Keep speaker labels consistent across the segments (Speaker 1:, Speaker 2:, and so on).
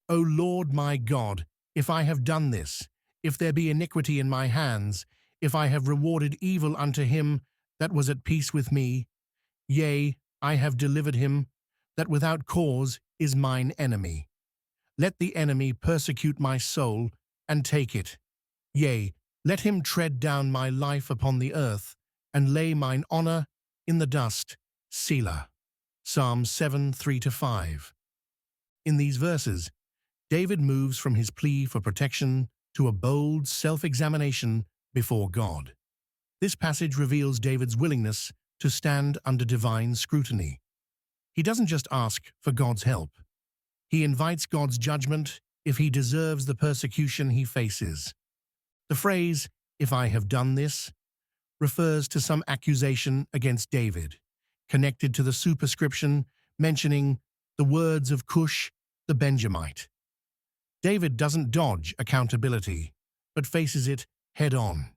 Speaker 1: O Lord my God, if I have done this, if there be iniquity in my hands, if I have rewarded evil unto him that was at peace with me, yea, I have delivered him that without cause is mine enemy. Let the enemy persecute my soul, and take it. Yea, let him tread down my life upon the earth, and lay mine honour in the dust. Selah. Psalm 7, 3-5. In these verses, David moves from his plea for protection to a bold self-examination before God. This passage reveals David's willingness to stand under divine scrutiny. He doesn't just ask for God's help. He invites God's judgment if he deserves the persecution he faces. The phrase, "if I have done this," refers to some accusation against David, connected to the superscription mentioning the words of Cush the Benjamite. David doesn't dodge accountability, but faces it head-on.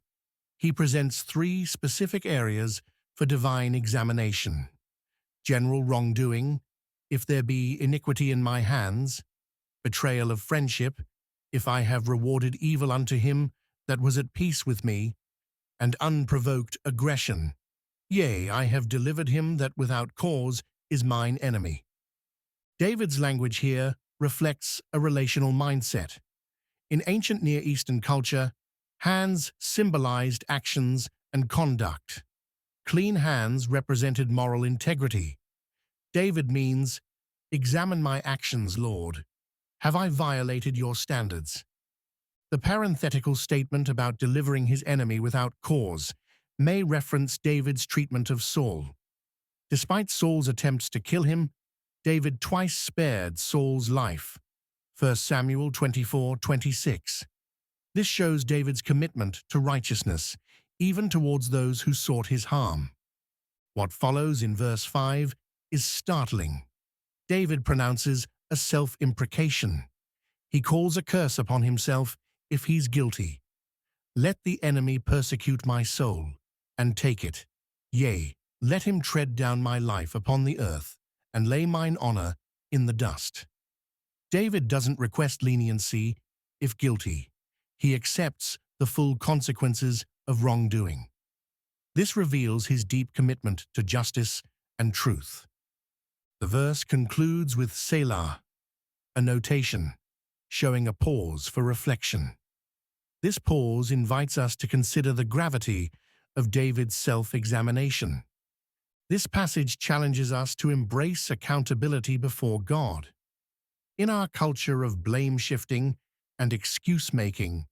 Speaker 1: He presents three specific areas for divine examination: general wrongdoing, if there be iniquity in my hands; betrayal of friendship, if I have rewarded evil unto him that was at peace with me; and unprovoked aggression, yea, I have delivered him that without cause is mine enemy. David's language here reflects a relational mindset. In ancient Near Eastern culture, hands symbolized actions and conduct. Clean hands represented moral integrity. David means, "Examine my actions, Lord. Have I violated your standards?" The parenthetical statement about delivering his enemy without cause may reference David's treatment of Saul. Despite Saul's attempts to kill him, David twice spared Saul's life. 1 Samuel 24:26. This shows David's commitment to righteousness, even towards those who sought his harm. What follows in verse 5 is startling. David pronounces a self-imprecation. He calls a curse upon himself if he's guilty. Let the enemy persecute my soul, and take it. Yea, let him tread down my life upon the earth, and lay mine honour in the dust. David doesn't request leniency if guilty. He accepts the full consequences of wrongdoing. This reveals his deep commitment to justice and truth. The verse concludes with Selah, a notation showing a pause for reflection. This pause invites us to consider the gravity of David's self-examination. This passage challenges us to embrace accountability before God. In our culture of blame-shifting and excuse-making,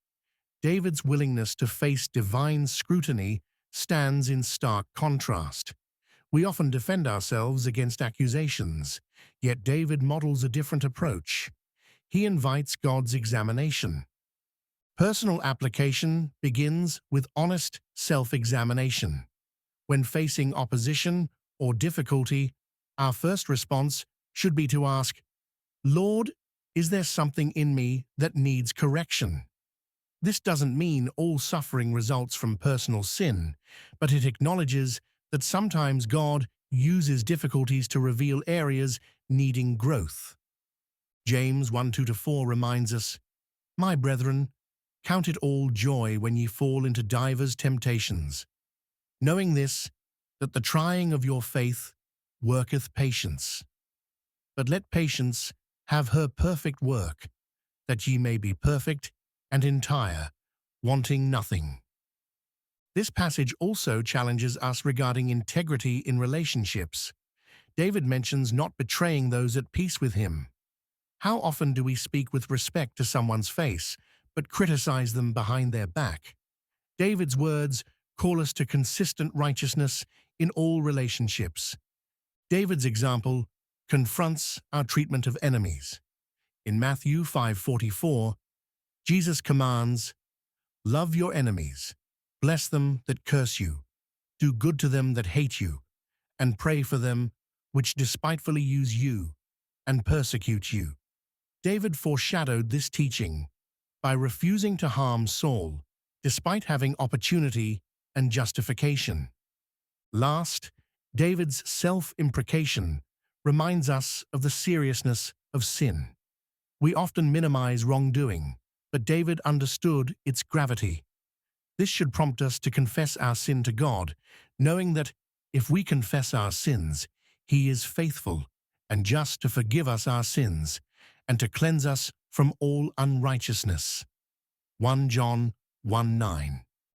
Speaker 1: David's willingness to face divine scrutiny stands in stark contrast. We often defend ourselves against accusations, yet David models a different approach. He invites God's examination. Personal application begins with honest self-examination. When facing opposition or difficulty, our first response should be to ask, "Lord, is there something in me that needs correction?" This doesn't mean all suffering results from personal sin, but it acknowledges that sometimes God uses difficulties to reveal areas needing growth. James 1:2-4 reminds us, "My brethren, count it all joy when ye fall into divers temptations, knowing this, that the trying of your faith worketh patience. But let patience have her perfect work, that ye may be perfect and entire, wanting nothing." This passage also challenges us regarding integrity in relationships. David mentions not betraying those at peace with him. How often do we speak with respect to someone's face, but criticize them behind their back? David's words call us to consistent righteousness in all relationships. David's example confronts our treatment of enemies. In Matthew 5:44, Jesus commands, "Love your enemies, bless them that curse you, do good to them that hate you, and pray for them which despitefully use you and persecute you." David foreshadowed this teaching by refusing to harm Saul, despite having opportunity and justification. Last, David's self-imprecation reminds us of the seriousness of sin. We often minimize wrongdoing, but David understood its gravity. This should prompt us to confess our sin to God, knowing that if we confess our sins, He is faithful and just to forgive us our sins and to cleanse us from all unrighteousness. 1 John 1:9.